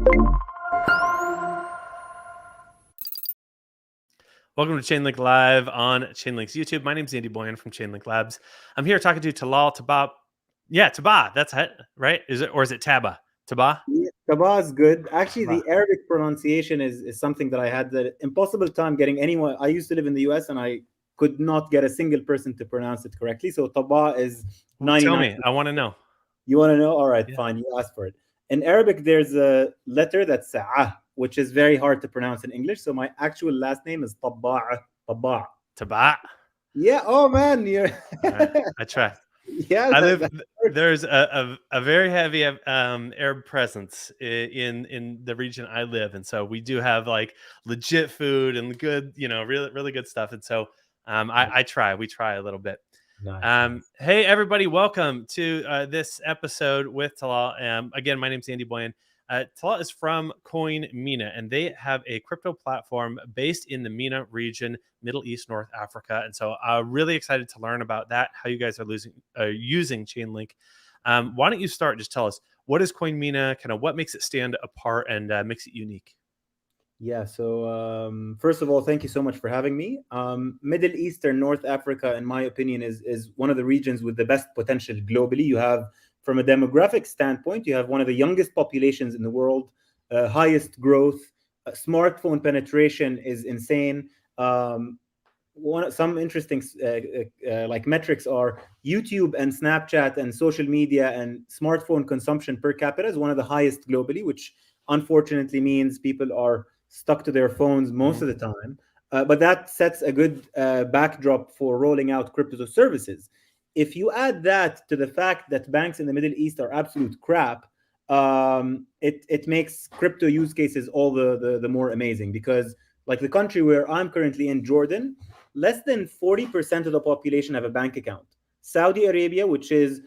Welcome to Chainlink Live on Chainlink's YouTube. My name is Andy Boyan from Chainlink Labs. I'm here talking to Talal, Tabbaa. Yeah, Tabbaa. That's it, right? Is it, or is it Tabbaa? Tabbaa? Yeah, Tabbaa is good. Actually, Tabbaa. the Arabic pronunciation is something that I had the impossible time getting anyone. I used to live in the US and I could not get a single person to pronounce it correctly. So Tabbaa is Well, tell 99. me. I want to know. You want to know? All right, Yeah. fine. You asked for it. In Arabic, there's a letter that's sa'ah, which is very hard to pronounce in English. So my actual last name is Tabbaa. Tabbaa. Tabbaa. Yeah. Oh man, you're. I try. Yeah. I live. There's a very heavy Arab presence in the region I live, and so we do have like legit food and good, really good stuff. And so I try. We try a little bit. Nice. Hey everybody, welcome to this episode with Talal. Again, my name's Andy Boyan. Talal is from CoinMENA, and they have a crypto platform based in the MENA region, Middle East, North Africa. And so really excited to learn about that, how you guys are using Chainlink. Why don't you start? Just tell us, what is CoinMENA, kind of what makes it stand apart and makes it unique? Yeah, so first of all, thank you so much for having me. Middle East and North Africa, in my opinion, is one of the regions with the best potential globally. You have, from a demographic standpoint, you have one of the youngest populations in the world, highest growth, smartphone penetration is insane. Some interesting like metrics are YouTube and Snapchat and social media and smartphone consumption per capita is one of the highest globally, which unfortunately means people are stuck to their phones most of the time. But that sets a good backdrop for rolling out crypto services. If you add that to the fact that banks in the Middle East are absolute crap, it makes crypto use cases all the more amazing, because like the country where I'm currently in, Jordan, less than 40% of the population have a bank account. Saudi Arabia, which has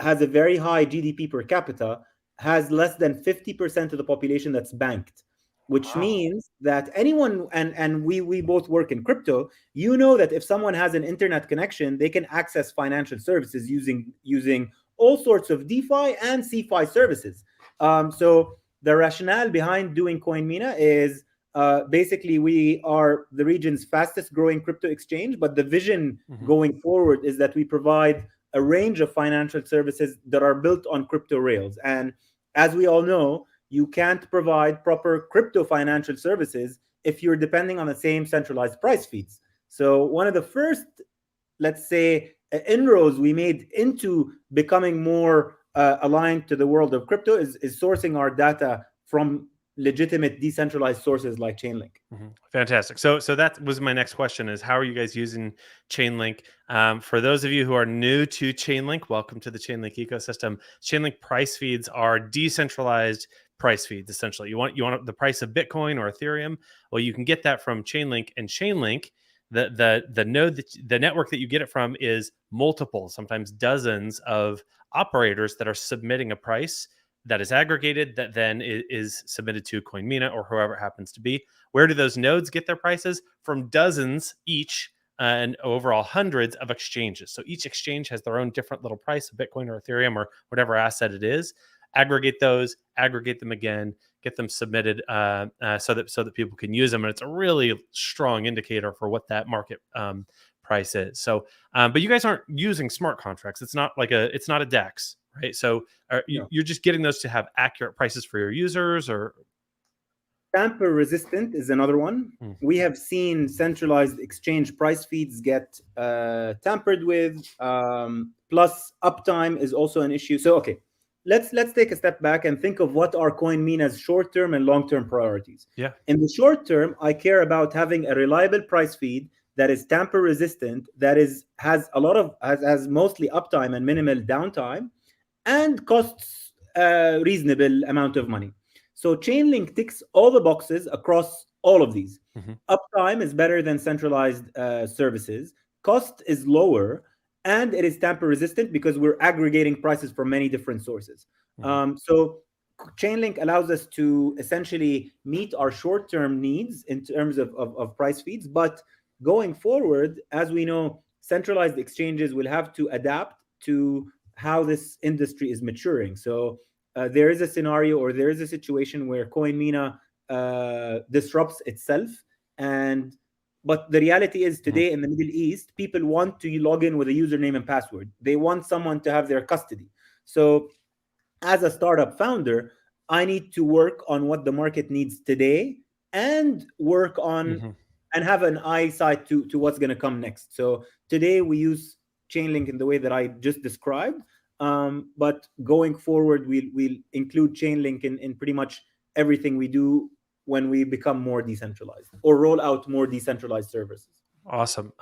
a very high GDP per capita, has less than 50% of the population that's banked, which means that anyone, and we both work in crypto, you know that if someone has an internet connection, they can access financial services using all sorts of DeFi and CeFi services. So the rationale behind doing CoinMENA is basically we are the region's fastest growing crypto exchange, but the vision going forward is that we provide a range of financial services that are built on crypto rails. And as we all know, you can't provide proper crypto financial services if you're depending on the same centralized price feeds. So one of the first, let's say, inroads we made into becoming more aligned to the world of crypto is sourcing our data from legitimate decentralized sources like Chainlink. Fantastic. So that was my next question: is how are you guys using Chainlink? For those of you who are new to Chainlink, welcome to the Chainlink ecosystem. Chainlink price feeds are decentralized price feeds. Essentially, you want the price of Bitcoin or Ethereum. Well, you can get that from Chainlink, and Chainlink, the node the network that you get it from is multiple, sometimes dozens of operators that are submitting a price that is aggregated, that then is submitted to CoinMENA or whoever it happens to be. Where do those nodes get their prices? From dozens each and overall hundreds of exchanges. So each exchange has their own different little price of Bitcoin or Ethereum or whatever asset it is. Aggregate those, aggregate them again, get them submitted so that people can use them. And it's a really strong indicator for what that market price is. So, but you guys aren't using smart contracts. It's not a DEX. Right. So you're just getting those to have accurate prices for your users, or tamper resistant is another one. We have seen centralized exchange price feeds get tampered with. Plus uptime is also an issue. So, okay, let's take a step back and think of what are CoinMENA's short-term and long-term priorities. Yeah. In the short term, I care about having a reliable price feed that is tamper resistant, that has mostly uptime and minimal downtime, and costs a reasonable amount of money. So Chainlink ticks all the boxes across all of these. Uptime is better than centralized services. Cost is lower, and it is tamper resistant because we're aggregating prices from many different sources. So Chainlink allows us to essentially meet our short-term needs in terms of price feeds. But going forward, as we know, centralized exchanges will have to adapt to how this industry is maturing. So there is a scenario or there is a situation where CoinMENA disrupts itself. And but the reality is Mhm. today in the Middle East, people want to log in with a username and password. They want someone to have their custody. So as a startup founder, I need to work on what the market needs today and work on Mhm. and have an eyesight to what's going to come next. So today we use Chainlink in the way that I just described. But going forward, we'll include Chainlink in pretty much everything we do when we become more decentralized or roll out more decentralized services. Awesome.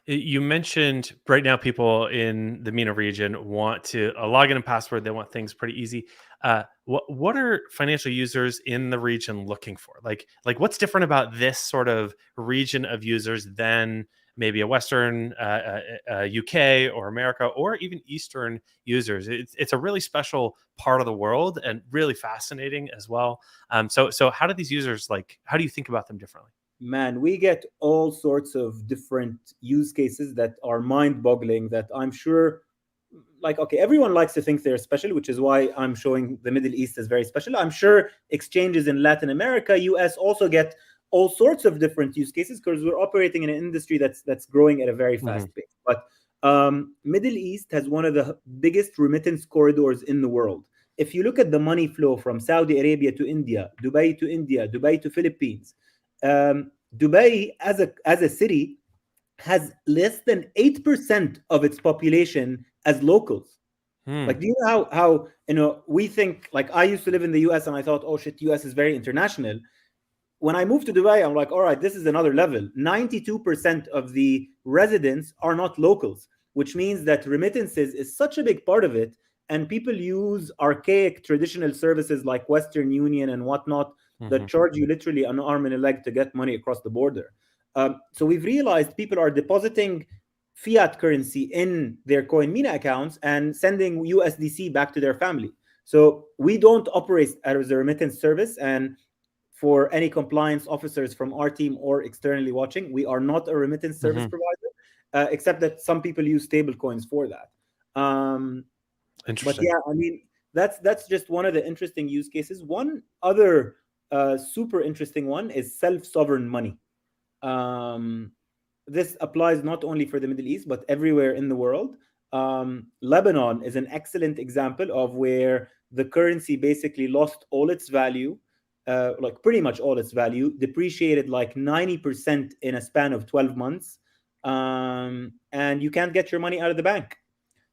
You mentioned right now people in the MENA region want to a login and password. They want things pretty easy. What are financial users in the region looking for? Like what's different about this sort of region of users than maybe a Western, UK or America, or even Eastern users? It's a really special part of the world and really fascinating as well. So how do these users like? How do you think about them differently? Man, we get all sorts of different use cases that are mind boggling that I'm sure, like, okay, everyone likes to think they're special, which is why I'm showing the Middle East as very special. I'm sure exchanges in Latin America, US also get all sorts of different use cases because we're operating in an industry that's growing at a very Hmm. fast pace. But Middle East has one of the biggest remittance corridors in the world. If you look at the money flow from Saudi Arabia to India, Dubai to Philippines, Dubai as a city has less than 8% of its population as locals. Hmm. Like, do you know how we think, like, I used to live in the US and I thought, oh shit, US is very international. When I moved to Dubai, I'm like, all right, this is another level. 92% of the residents are not locals, which means that remittances is such a big part of it. And people use archaic traditional services like Western Union and whatnot that Hmm. charge you literally an arm and a leg to get money across the border. So we've realized people are depositing fiat currency in their CoinMENA accounts and sending USDC back to their family. So we don't operate as a remittance service. And for any compliance officers from our team or externally watching, we are not a remittance service Hmm. provider, except that some people use stable coins for that. Um, but Interesting. yeah, I mean, that's just one of the interesting use cases. One other super interesting one is self-sovereign money. Um, this applies not only for the Middle East, but everywhere in the world. Lebanon is an excellent example of where the currency basically lost all its value, like pretty much all its value, depreciated like 90% in a span of 12 months. And you can't get your money out of the bank.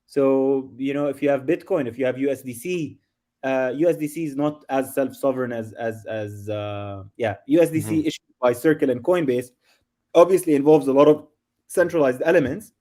So, if you have Bitcoin, if you have USDC, USDC is not as self-sovereign as Hmm. USDC issued by Circle and Coinbase obviously involves a lot of centralized elements.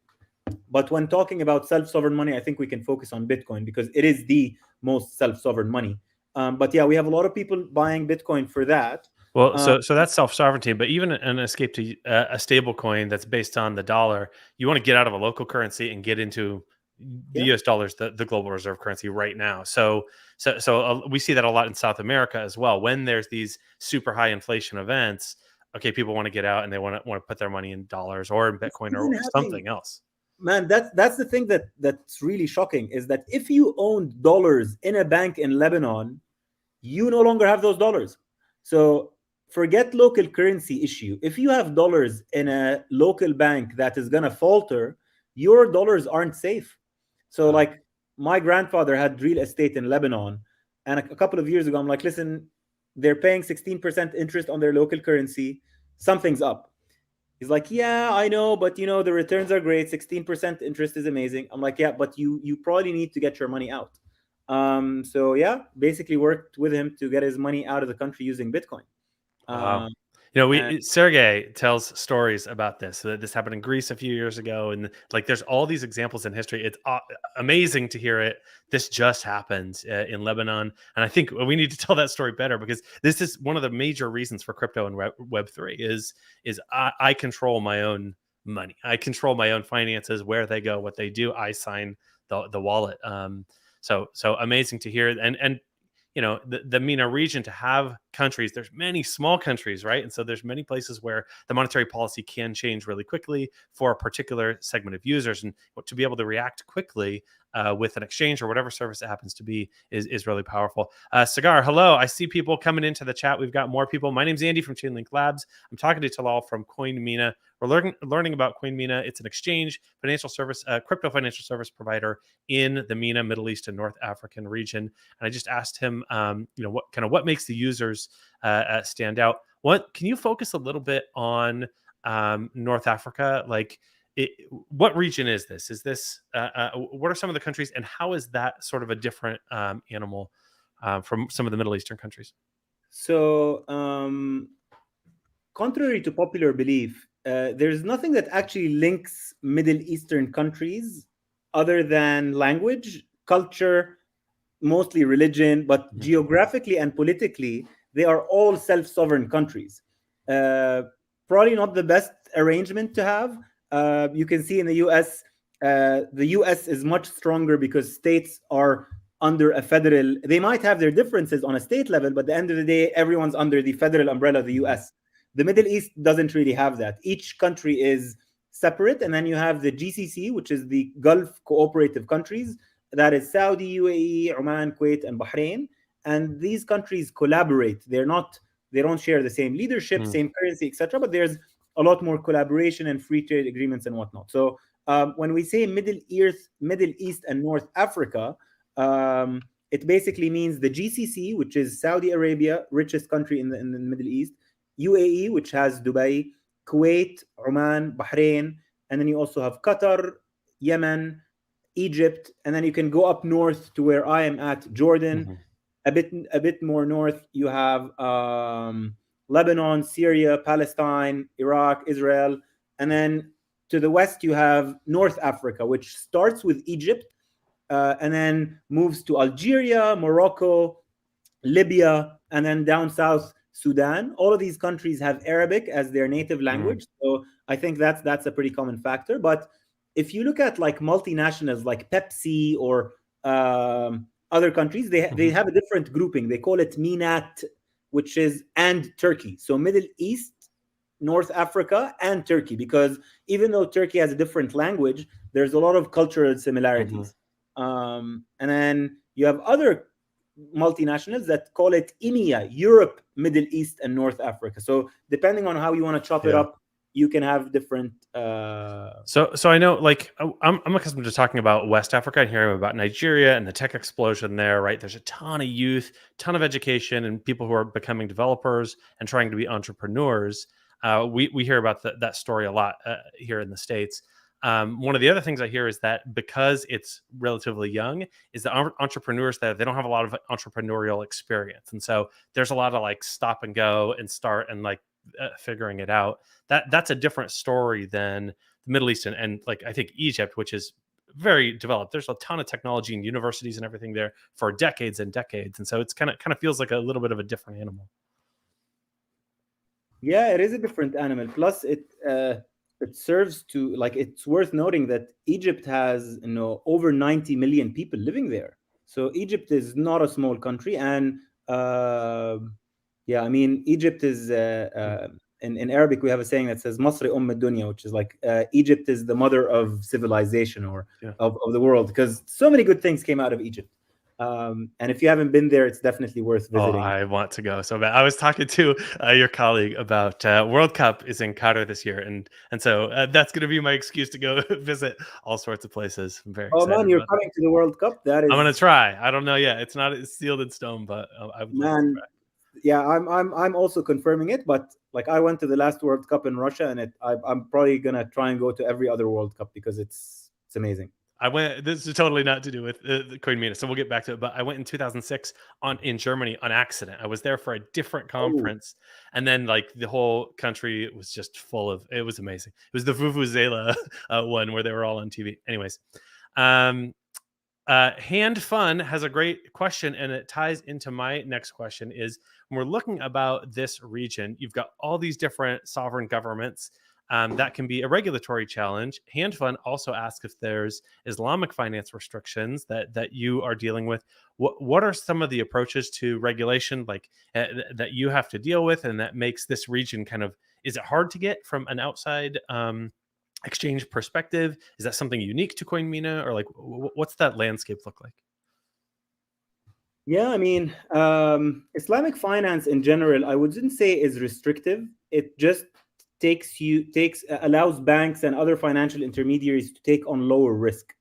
But when talking about self-sovereign money, I think we can focus on Bitcoin because it is the most self-sovereign money. But yeah, we have a lot of people buying Bitcoin for that. Well, Uh, so that's self sovereignty, but even an escape to a stable coin that's based on the dollar, you want to get out of a local currency and get into the yeah, U.S. dollars, the global reserve currency, right now. So we see that a lot in South America as well. When there's these super high inflation events, okay, people want to get out and they want to put their money in dollars or in Bitcoin even or having something else. man, that's the thing that's really shocking is that if you owned dollars in a bank in Lebanon, you no longer have those dollars. So forget local currency issue. If you have dollars in a local bank that is gonna falter, your dollars aren't safe. So Wow. like my grandfather had real estate in Lebanon, and a couple of years ago, I'm like, listen, they're paying 16% interest on their local currency. Something's up. He's like, yeah, I know, but the returns are great. 16% interest is amazing. I'm like, yeah, but you probably need to get your money out. So yeah, basically worked with him to get his money out of the country using Bitcoin. Wow. Um, and We Sergey tells stories about this. So this happened in Greece a few years ago, and like there's all these examples in history. It's amazing to hear it. This just happened in Lebanon, and I think we need to tell that story better because this is one of the major reasons for crypto and Web3 is I control my own money. I control my own finances, where they go, what they do. I sign the wallet. So amazing to hear, and the MENA region to have countries, there's many small countries, right? And so there's many places where the monetary policy can change really quickly for a particular segment of users, and to be able to react quickly with an exchange or whatever service it happens to be is really powerful. Cigar, hello. I see people coming into the chat. We've got more people. My name's Andy from Chainlink Labs. I'm talking to Talal from CoinMENA. We're learning about CoinMENA. It's an exchange, financial service, crypto financial service provider in the MENA, Middle East, and North African region. And I just asked him, what makes the users stand out. Can you focus a little bit on North Africa? Like, what region is this? Is this what are some of the countries, and how is that sort of a different animal from some of the Middle Eastern countries? So, contrary to popular belief, there's nothing that actually links Middle Eastern countries other than language, culture, mostly religion, but geographically and politically, they are all self-sovereign countries. Probably not the best arrangement to have. You can see in the US, the US is much stronger because states are under a federal. They might have their differences on a state level, but at the end of the day, everyone's under the federal umbrella of the US. The Middle East doesn't really have that. Each country is separate, and then you have the GCC, which is the Gulf cooperative countries. That is Saudi, UAE, Oman, Kuwait, and Bahrain. And these countries collaborate. They don't share the same leadership, same currency, etc. But there's a lot more collaboration and free trade agreements and whatnot. So when we say Middle East and North Africa, it basically means the GCC, which is Saudi Arabia, richest country in the Middle East, UAE, which has Dubai, Kuwait, Oman, Bahrain, and then you also have Qatar, Yemen, Egypt, and then you can go up north to where I am at, Jordan. A bit more north, you have Lebanon, Syria, Palestine, Iraq, Israel, and then to the west you have North Africa, which starts with Egypt and then moves to Algeria, Morocco, Libya, and then down south Sudan. All of these countries have Arabic as their native language, so I think that's a pretty common factor. But if you look at like multinationals like Pepsi or other countries, they have a different grouping. They call it MENAT, which is and Turkey. So Middle East, North Africa, and Turkey, because even though Turkey has a different language, there's a lot of cultural similarities. And then you have other multinationals that call it EMEA, Europe, Middle East, and North Africa. So depending on how you want to chop it up, you can have different. So I know, like, I'm accustomed to talking about West Africa and hearing about Nigeria and the tech explosion there, right? There's a ton of youth, ton of education, and people who are becoming developers and trying to be entrepreneurs. We hear about that story a lot here in the States. One of the other things I hear is that because it's relatively young, is that entrepreneurs there, they don't have a lot of entrepreneurial experience, and so there's a lot of like stop and go and start and like figuring it out. That's a different story than the Middle East and like I think Egypt, which is very developed. There's a ton of technology and universities and everything there for decades and decades, and so it's kind of feels like a little bit of a different animal. Yeah, it is a different animal. Plus, it serves to, like, it's worth noting that Egypt has over 90 million people living there. So Egypt is not a small country, and yeah, I mean Egypt is in Arabic we have a saying that says "Masri Dunya," which is like Egypt is the mother of civilization or of the world, because so many good things came out of Egypt. And if you haven't been there, it's definitely worth visiting. Oh, I want to go so bad. I was talking to your colleague about World Cup is in Qatar this year, and so that's going to be my excuse to go visit all sorts of places. I'm very excited. Oh man, you're coming to the World Cup? That is. I'm going to try. I don't know yet. It's not sealed in stone, but I would love to try. Yeah, I'm also confirming it. But like, I went to the last World Cup in Russia, and I'm probably gonna try and go to every other World Cup because it's amazing. I went. This is totally not to do with the CoinMENA, so we'll get back to it. But I went in 2006 in Germany on accident. I was there for a different conference, and then like the whole country was just full of. It was amazing. It was the Vuvuzela one where they were all on TV. Anyways, Hand Fun has a great question, and it ties into my next question. Is when we're looking about this region, you've got all these different sovereign governments. That can be a regulatory challenge. HandFund also asks if there's Islamic finance restrictions that you are dealing with. What are some of the approaches to regulation that you have to deal with, and that makes this region kind of, is it hard to get from an outside exchange perspective? Is that something unique to CoinMENA, or like what's that landscape look like? Yeah, I mean, Islamic finance in general, I wouldn't say is restrictive. It just allows banks and other financial intermediaries to take on lower risk.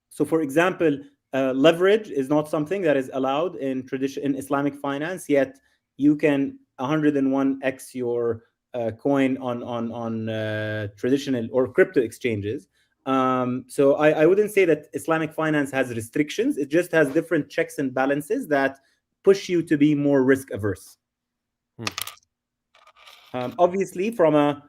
So, for example, leverage is not something that is allowed in Islamic finance. Yet, you can 101x your coin on traditional or crypto exchanges. So I wouldn't say that Islamic finance has restrictions. It just has different checks and balances that push you to be more risk averse. Obviously, from a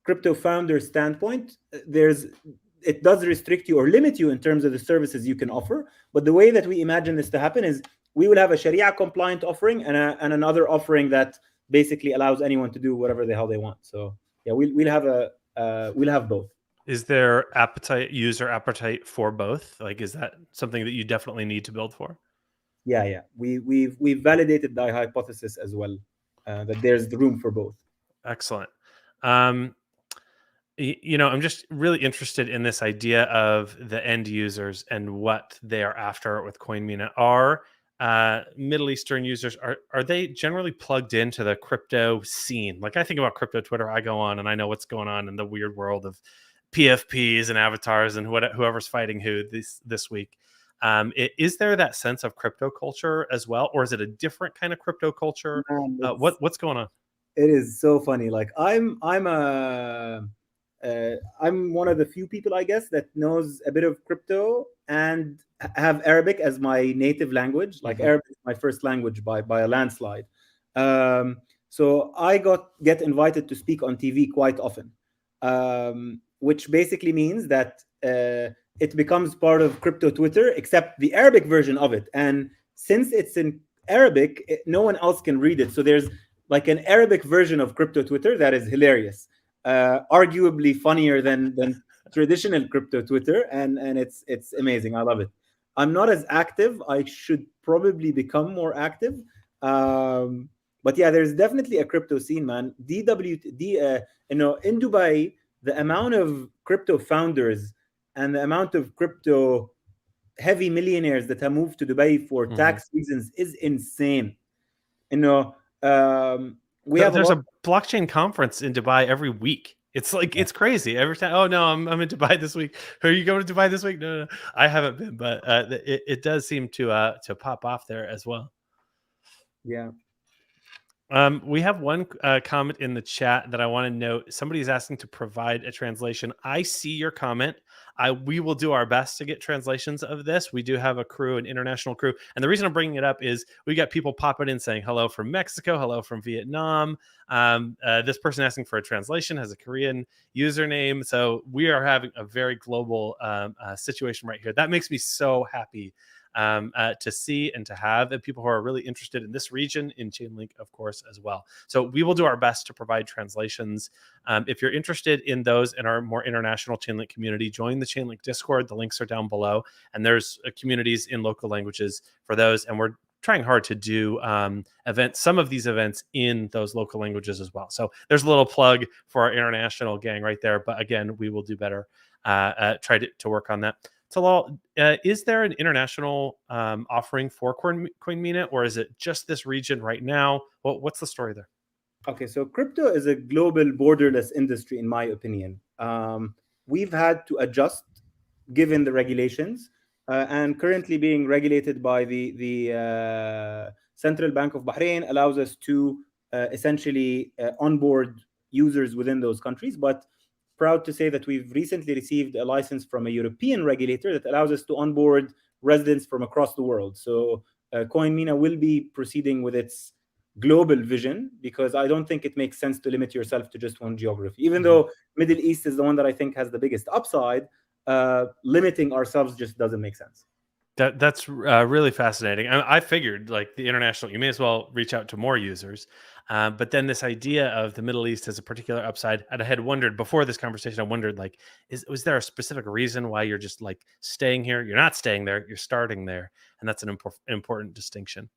crypto founder standpoint, it does restrict you or limit you in terms of the services you can offer. But the way that we imagine this to happen is we will have a Sharia compliant offering and another offering that basically allows anyone to do whatever the hell they want. So yeah, we'll have both. Is there user appetite for both? Like, is that something that you definitely need to build for? Yeah. We've validated the hypothesis as well, that there's the room for both. Excellent. I'm just really interested in this idea of the end users and what they are after with CoinMENA. Are Middle Eastern users, are they generally plugged into the crypto scene? Like, I think about crypto Twitter, I go on and I know what's going on in the weird world of PFPs and avatars and whoever's fighting who this week. Is there that sense of crypto culture as well, or is it a different kind of crypto culture? What's going on? It is so funny. Like I'm one of the few people, I guess, that knows a bit of crypto and have Arabic as my native language. Like Arabic is my first language by a landslide. So I get invited to speak on TV quite often, which basically means that it becomes part of crypto Twitter, except the Arabic version of it. And since it's in Arabic, no one else can read it. So there's like an Arabic version of crypto Twitter that is hilarious, arguably funnier than traditional crypto Twitter, and it's amazing. I love it. I'm not as active. I should probably become more active. But yeah, there's definitely a crypto scene, man. In Dubai, the amount of crypto founders and the amount of crypto heavy millionaires that have moved to Dubai for tax reasons is insane. There's a blockchain conference in Dubai every week. It's like, it's crazy every time. Oh no, I'm in Dubai this week. Are you going to Dubai this week? No, I haven't been, but it does seem to pop off there as well. Yeah. We have one comment in the chat that I want to note. Somebody's asking to provide a translation. I see your comment. We will do our best to get translations of this. We do have an international crew. And the reason I'm bringing it up is we got people popping in saying hello from Mexico, hello from Vietnam. This person asking for a translation has a Korean username. So we are having a very global situation right here. That makes me so happy to see and to have, and people who are really interested in this region, in Chainlink, of course, as well. So we will do our best to provide translations. If you're interested in those in our more international Chainlink community, join the Chainlink Discord. The links are down below, and there's communities in local languages for those, and we're trying hard to do some of these events in those local languages as well. So there's a little plug for our international gang right there. But again, we will do better, try to work on that. Talal, is there an international offering for CoinMENA, or is it just this region right now? What's the story there? Okay, so crypto is a global, borderless industry, in my opinion. We've had to adjust given the regulations, and currently being regulated by the Central Bank of Bahrain allows us to essentially onboard users within those countries. But proud to say that we've recently received a license from a European regulator that allows us to onboard residents from across the world. So CoinMENA will be proceeding with its global vision, because I don't think it makes sense to limit yourself to just one geography. Even though Middle East is the one that I think has the biggest upside, limiting ourselves just doesn't make sense. That's really fascinating. I figured, like, the international, you may as well reach out to more users. But then this idea of the Middle East as a particular upside, and I had wondered before this conversation, I wondered like, was there a specific reason why you're just like staying here? You're not staying there, you're starting there. And that's an important distinction.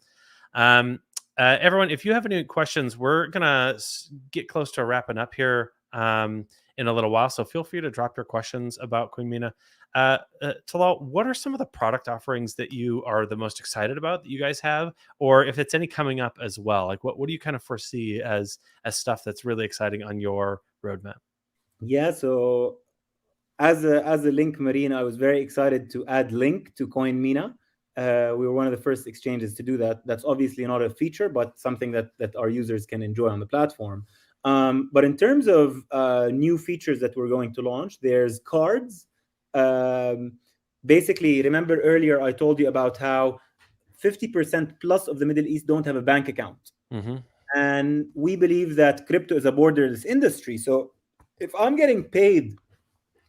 Everyone, if you have any questions, we're gonna get close to wrapping up here in a little while. So feel free to drop your questions about CoinMENA. Talal, what are some of the product offerings that you are the most excited about that you guys have, or if it's any coming up as well? Like, what do you kind of foresee as stuff that's really exciting on your roadmap? Yeah, so as a Link Marine, I was very excited to add Link to CoinMENA. We were one of the first exchanges to do that. That's obviously not a feature, but something that our users can enjoy on the platform. But in terms of new features that we're going to launch, there's cards. Basically, remember earlier I told you about how 50% plus of the Middle East don't have a bank account. Mm-hmm. And we believe that crypto is a borderless industry. So if I'm getting paid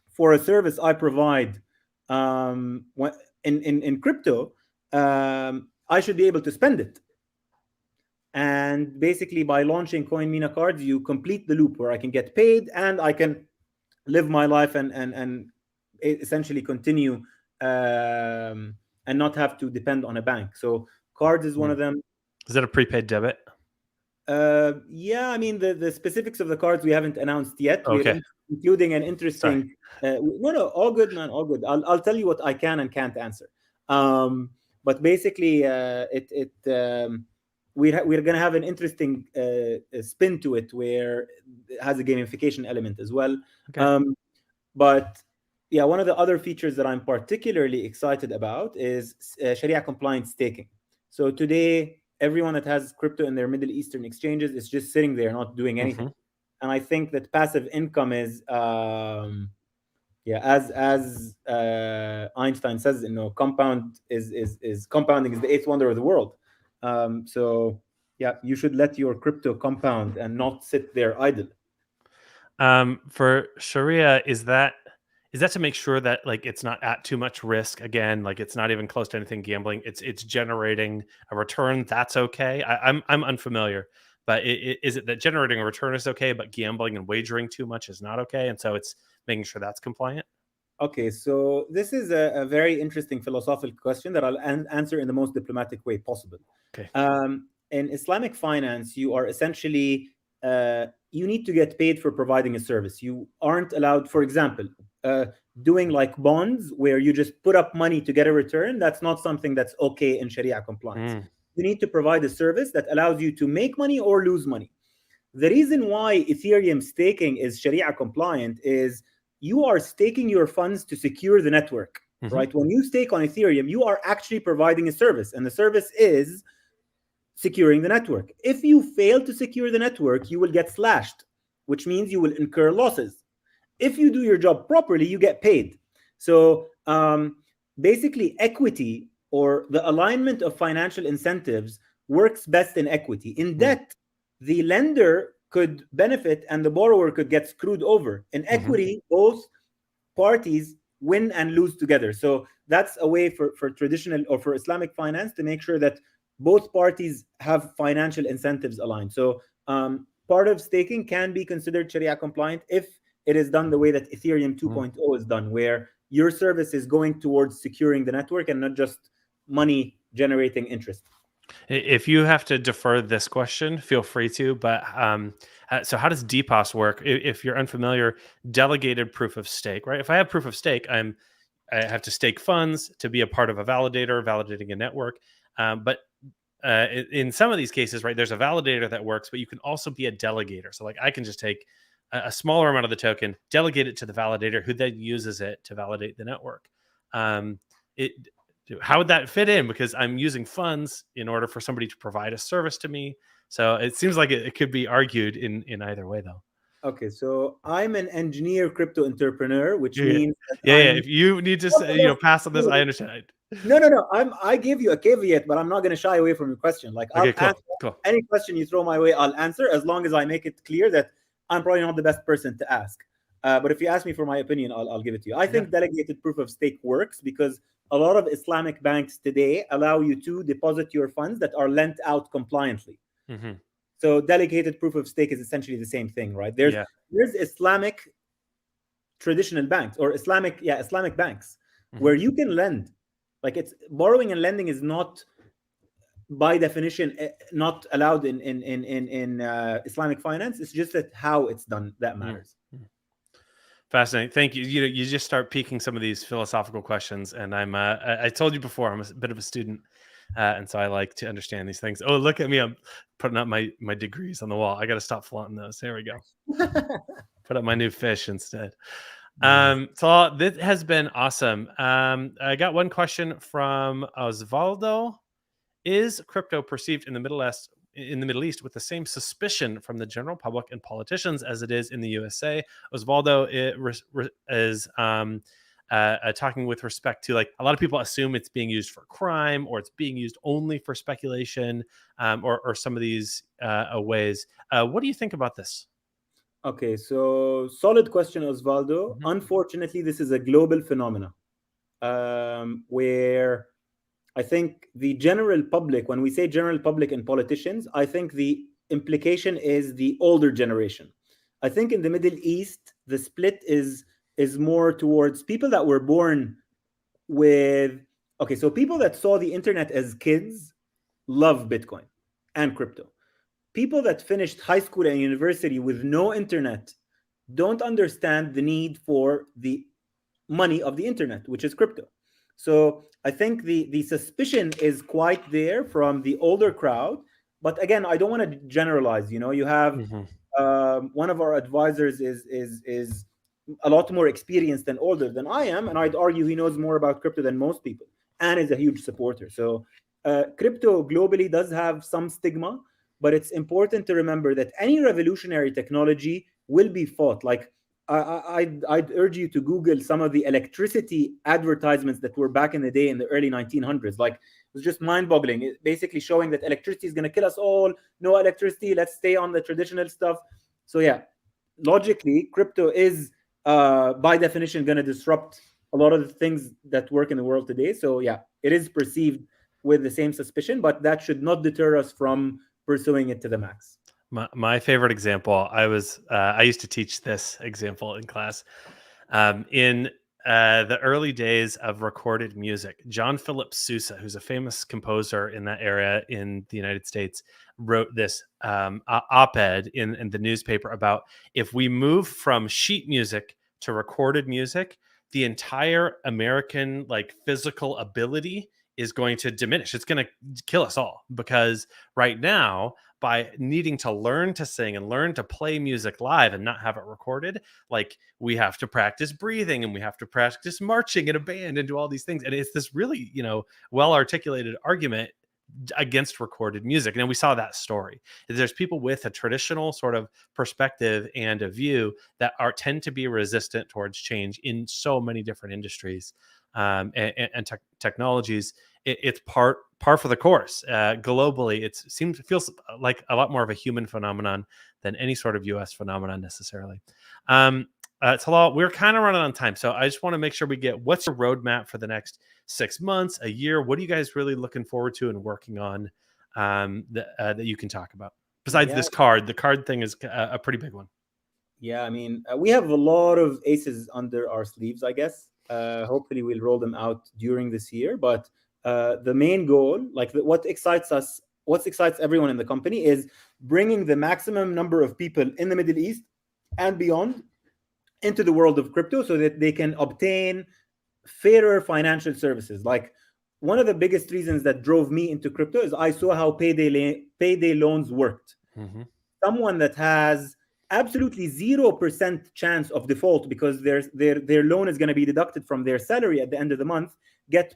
for a service I provide in crypto, I should be able to spend it. And basically, by launching CoinMENA cards, you complete the loop where I can get paid and I can live my life and essentially continue and not have to depend on a bank. So cards is one of them. Is that a prepaid debit? Yeah, I mean the specifics of the cards we haven't announced yet. Okay. We're including an interesting. No, all good, man, all good. I'll tell you what I can and can't answer. But basically, we're going to have an interesting spin to it where it has a gamification element as well. Okay. But yeah, one of the other features that I'm particularly excited about is Sharia compliant staking. So today, everyone that has crypto in their Middle Eastern exchanges is just sitting there not doing anything. Mm-hmm. And I think that passive income is as Einstein says, compounding is the eighth wonder of the world. So yeah, you should let your crypto compound and not sit there idle. For Sharia, is that to make sure that like it's not at too much risk? Again, like it's not even close to anything gambling. It's generating a return. That's okay. I'm unfamiliar, but is it that generating a return is okay, but gambling and wagering too much is not okay? And so it's making sure that's compliant. Okay, so this is a very interesting philosophical question that I'll answer in the most diplomatic way possible. Okay. In Islamic finance, you are essentially you need to get paid for providing a service. You aren't allowed, for example, doing like bonds where you just put up money to get a return. That's not something that's okay in Sharia compliance. You need to provide a service that allows you to make money or lose money. The reason why Ethereum staking is Sharia compliant is you are staking your funds to secure the network, right? When you stake on Ethereum, you are actually providing a service, and the service is securing the network. If you fail to secure the network, you will get slashed, which means you will incur losses. If you do your job properly, you get paid. So basically, equity or the alignment of financial incentives works best in equity. In debt, the lender could benefit and the borrower could get screwed over. In equity, both parties win and lose together. So that's a way for traditional or for Islamic finance to make sure that both parties have financial incentives aligned. So part of staking can be considered Sharia compliant if it is done the way that Ethereum 2.0 is done, where your service is going towards securing the network and not just money generating interest. If you have to defer this question, feel free to. But so how does DPoS work? If you're unfamiliar, delegated proof of stake, right? If I have proof of stake, I have to stake funds to be a part of a validator, validating a network. But in some of these cases, right, there's a validator that works, but you can also be a delegator. So like I can just take a smaller amount of the token, delegate it to the validator, who then uses it to validate the network. How would that fit in? Because I'm using funds in order for somebody to provide a service to me. So it seems like it could be argued in either way, though. Okay, so I'm an engineer crypto entrepreneur, which means if you need to pass on this, I understand. No. I gave you a caveat, but I'm not going to shy away from your question. Like, I'll answer any question you throw my way. I'll answer as long as I make it clear that I'm probably not the best person to ask. But if you ask me for my opinion, I'll give it to you. I think delegated proof of stake works because a lot of Islamic banks today allow you to deposit your funds that are lent out compliantly. So delegated proof of stake is essentially the same thing, right? There's Yeah. Islamic traditional banks or Islamic banks where Mhm. you can lend. Like, it's borrowing and lending is not by definition not allowed in Islamic finance. It's just that how it's done that Mm. matters. Fascinating. Thank you. You just start piquing some of these philosophical questions, and I told you before, I'm a bit of a student, and so I like to understand these things. Oh, look at me! I'm putting up my degrees on the wall. I got to stop flaunting those. There we go. Put up my new fish instead. Nice. So this has been awesome. I got one question from Osvaldo. Is crypto perceived in the Middle East with the same suspicion from the general public and politicians as it is in the USA? Osvaldo is talking with respect to, like, a lot of people assume it's being used for crime, or it's being used only for speculation, or some of these ways. What do you think about this? Okay, so solid question, Osvaldo. Mhm. Unfortunately, this is a global phenomenon where I think the general public, when we say general public and politicians, I think the implication is the older generation. I think in the Middle East, the split is more towards people that were born with, okay, so people that saw the internet as kids love Bitcoin and crypto. People that finished high school and university with no internet don't understand the need for the money of the internet, which is crypto. So I think the suspicion is quite there from the older crowd. But again, I don't want to generalize. You have Mhm. one of our advisors is a lot more experienced and older than I am, and I'd argue he knows more about crypto than most people, and is a huge supporter. So crypto globally does have some stigma, but it's important to remember that any revolutionary technology will be fought. Like, I'd urge you to Google some of the electricity advertisements that were back in the day in the early 1900s. Like, it was just mind-boggling. It basically showing that electricity is going to kill us all. No electricity. Let's stay on the traditional stuff. So yeah, logically, crypto is by definition going to disrupt a lot of the things that work in the world today. So yeah, it is perceived with the same suspicion, but that should not deter us from pursuing it to the max. My favorite example, I used to teach this example in class. In the early days of recorded music, John Philip Sousa, who's a famous composer in that area in the United States, wrote this op-ed in the newspaper about, if we move from sheet music to recorded music, the entire American, like, physical ability is going to diminish. It's going to kill us all, because right now, by needing to learn to sing and learn to play music live and not have it recorded, like, we have to practice breathing, and we have to practice marching in a band and do all these things. And it's this really, well articulated argument against recorded music. And we saw that story. There's people with a traditional sort of perspective and a view that tend to be resistant towards change in so many different industries, and technologies. It's par for the course globally. It feels like a lot more of a human phenomenon than any sort of U.S. phenomenon necessarily. Talal, we're kind of running on time, so I just want to make sure we get, what's your roadmap for the next 6 months, a year? What are you guys really looking forward to and working on, that you can talk about? Besides Yeah, this card, the card thing is a pretty big one. yeah. I mean, we have a lot of aces under our sleeves, I guess. Hopefully, we'll roll them out during this year. But the main goal, like what excites us, what excites everyone in the company, is bringing the maximum number of people in the Middle East and beyond into the world of crypto so that they can obtain fairer financial services. Like, one of the biggest reasons that drove me into crypto is I saw how payday loans worked. Mm-hmm. Someone that has absolutely 0% chance of default because their loan is going to be deducted from their salary at the end of the month, get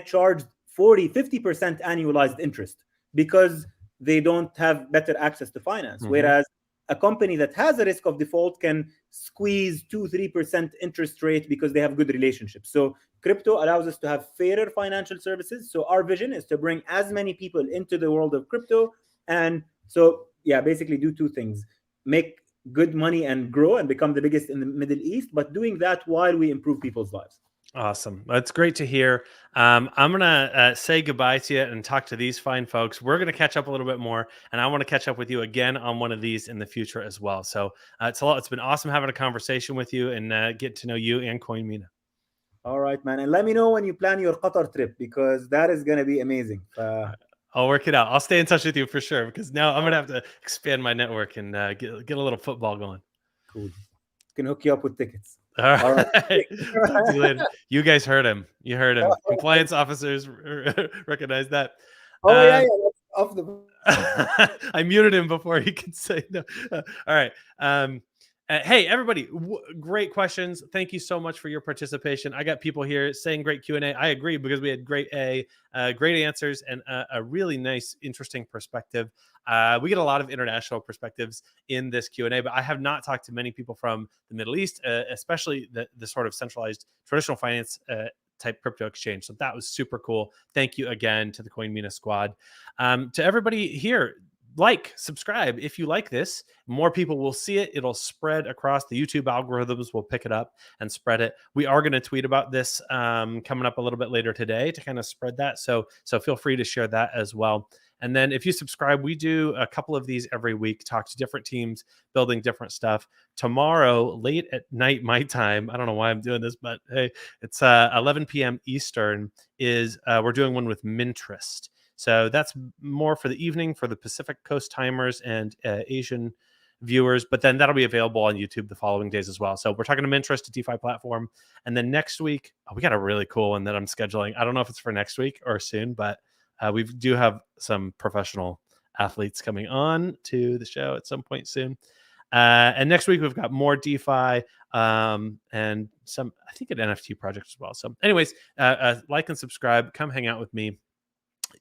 charged 40-50% annualized interest because they don't have better access to finance. Mm-hmm. Whereas a company that has a risk of default can squeeze 2-3% interest rate because they have good relationships. So crypto allows us to have fairer financial services. So our vision is to bring as many people into the world of crypto. And so, yeah, basically do two things: make good money and grow and become the biggest in the Middle East, but doing that while we improve people's lives. Awesome. That's great to hear. I'm going to say goodbye to you and talk to these fine folks. We're going to catch up a little bit more, and I want to catch up with you again on one of these in the future as well. So, Talal, it's been awesome having a conversation with you and get to know you and CoinMENA. All right, man. And let me know when you plan your Qatar trip, because that is going to be amazing. I'll work it out. I'll stay in touch with you for sure, because now I'm going to have to expand my network and get a little football going. Cool. Can hook you up with tickets. All All right. right. Talk to you later. You guys heard him. You heard him. Compliance officers recognize that. Oh, yeah, yeah. That's off the. I muted him before he could say no. All right. Hey, everybody, great questions. Thank you so much for your participation. I got people here saying great Q&A. I agree, because we had great answers and a really nice, interesting perspective. We get a lot of international perspectives in this Q&A, but I have not talked to many people from the Middle East, especially the sort of centralized traditional finance type crypto exchange. So that was super cool. Thank you again to the CoinMENA squad. To everybody here, subscribe if you like this. More people will see it. It'll spread across. The YouTube algorithms will pick it up and spread it. We are going to tweet about this coming up a little bit later today to kind of spread that. So feel free to share that as well. And then if you subscribe, we do a couple of these every week, talk to different teams, building different stuff. Tomorrow, late at night, my time, I don't know why I'm doing this, but hey, it's 11 p.m. Eastern, we're doing one with Mintrist. So that's more for the evening for the Pacific Coast timers and Asian viewers, but then that'll be available on YouTube the following days as well. So we're talking to Mintrist, a DeFi platform. And then next week, we got a really cool one that I'm scheduling. I don't know if it's for next week or soon, but we do have some professional athletes coming on to the show at some point soon. And next week, we've got more DeFi and some, I think, an NFT project as well. So anyways, like and subscribe. Come hang out with me.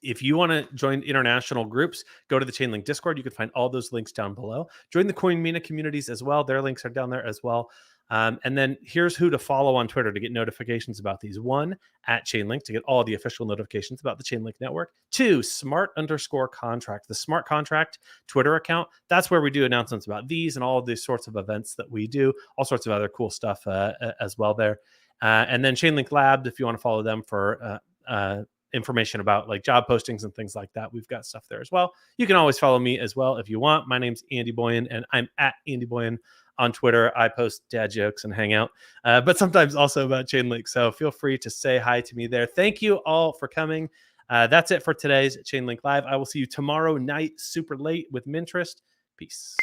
If you want to join international groups, go to the Chainlink Discord. You can find all those links down below. Join the CoinMENA communities as well. Their links are down there as well. And then here's who to follow on Twitter to get notifications about these. 1, at Chainlink to get all the official notifications about the Chainlink network. 2, smart_contract. The smart contract Twitter account. That's where we do announcements about these and all of these sorts of events that we do. All sorts of other cool stuff as well there. And then Chainlink Lab, if you want to follow them for information about like job postings and things like that. We've got stuff there as well. You can always follow me as well if you want. My name's Andy Boyan, and I'm at Andy Boyan on Twitter. I post dad jokes and hang out, but sometimes also about Chainlink. So feel free to say hi to me there. Thank you all for coming. That's it for today's Chainlink Live. I will see you tomorrow night, super late with Mintrist. Peace.